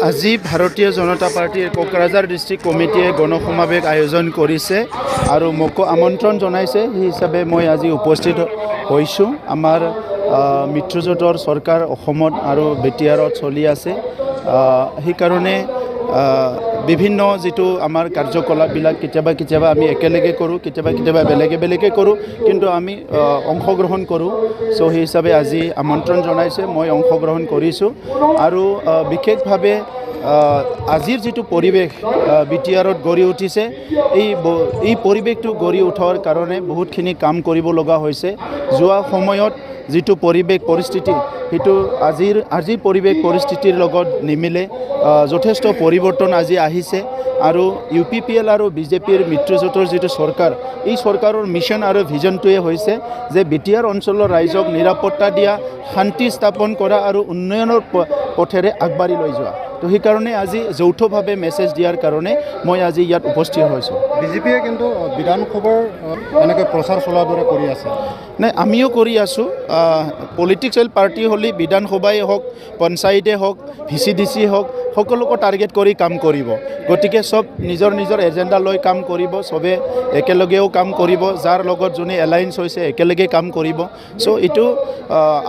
আজি ভাৰতীয় জনতা পাৰ্টিৰ কোকৰাঝাৰ ডিষ্ট্ৰিক্ট কমিটিয়ে গণসমাৱেশ আয়োজন কৰিছে আৰু মোকো আমন্ত্ৰণ জনাইছে। সেই হিচাপে মই আজি উপস্থিত হৈছোঁ। আমাৰ মিত্ৰজোঁটৰ চৰকাৰ অসমত আৰু বিটিআৰত চলি আছে। সেইকাৰণে বিভিন্ন যিটো আমাৰ কাৰ্যকলাপবিলাক কেতিয়াবা আমি একেলগে কৰোঁ, কেতিয়াবা বেলেগে কৰোঁ, কিন্তু আমি অংশগ্ৰহণ কৰোঁ। চ' সেই হিচাপে আজি আমন্ত্ৰণ জনাইছে, মই অংশগ্ৰহণ কৰিছোঁ। আৰু বিশেষভাৱে আজিৰ যিটো পৰিৱেশ বিটিআৰত গঢ়ি উঠিছে, এই পৰিৱেশটো গঢ়ি উঠাৰ কাৰণে বহুতখিনি কাম কৰিব লগা হৈছে। যোৱা সময়ত যিটো পৰিৱেশ পৰিস্থিতি, সেইটো আজিৰ পৰিৱেশ পৰিস্থিতিৰ লগত নিমিলে। যথেষ্ট পৰিৱৰ্তন আজি আহিছে আৰু UPPL আৰু বিজেপিৰ মিত্ৰজোঁটৰ যিটো চৰকাৰ, এই চৰকাৰৰ মিছন আৰু ভিজনটোৱে হৈছে যে বিটিআৰ অঞ্চলৰ ৰাইজক নিৰাপত্তা দিয়া, শান্তি স্থাপন কৰা আৰু উন্নয়নৰ পথেৰে আগবাঢ়ি লৈ যোৱা। তো সেইকাৰণে আজি যৌথভাৱে মেছেজ দিয়াৰ কাৰণে মই আজি ইয়াত উপস্থিত হৈছোঁ। বিজেপিয়ে কিন্তু বিধানসভাৰ এনেকৈ প্ৰচাৰ চলোৱাৰ দৰে কৰি আছে। নাই, আমিও কৰি আছোঁ। পলিটিকেল পাৰ্টি হ'লে বিধানসভাই হওক, পঞ্চায়তে হওক, VCDC হওক, সকলোকে টাৰ্গেট কৰি কাম কৰিব। গতিকে চব নিজৰ এজেণ্ডা লৈ কাম কৰিব, চবে একেলগেও কাম কৰিব, যাৰ লগত যোনে এলায়েন্স হৈছে একেলগে কাম কৰিব। চ' এইটো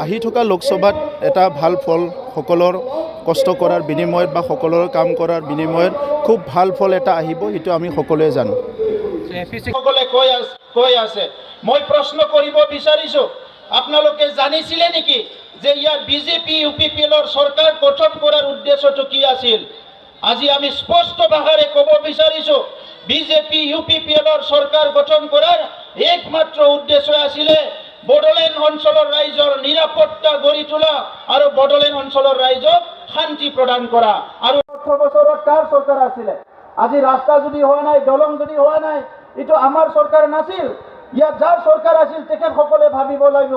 আহি থকা লোকসভাত এটা ভাল ফল, সকলৰ কষ্ট কৰাৰ বিনিময়ত বা সকলৰ কাম কৰাৰ বিনিময়ত খুব ভাল ফল এটা আহিব, সেইটো আমি সকলোৱে জানো। সকলে কৈ আছে, মই প্ৰশ্ন কৰিব বিচাৰিছোঁ, আপোনালোকে জানিছিলে নেকি যে ইয়াত বিজেপি UPPLৰ চৰকাৰ গঠন কৰাৰ উদ্দেশ্যটো কি আছিল? আজি আমি স্পষ্ট ভাষাৰে ক'ব বিচাৰিছোঁ, বিজেপি UPPLৰ চৰকাৰ গঠন কৰাৰ একমাত্ৰ উদ্দেশ্য আছিলে বড়োলেণ্ড অঞ্চলৰ ৰাইজৰ নিৰাপত্তা গঢ়ি তোলা আৰু বড়োলেণ্ড অঞ্চলৰ ৰাইজক শান্তি প্ৰদান কৰা। আৰু 18 বছৰত কাৰ চৰকাৰ আছিলে? আজি ৰাস্তা যদি হোৱা নাই, দলং যদি হোৱা নাই, এইটো আমাৰ চৰকাৰ নাছিল। ইয়াত যাৰ চৰকাৰ আছিল তেখেতসকলে ভাবিব লাগিব।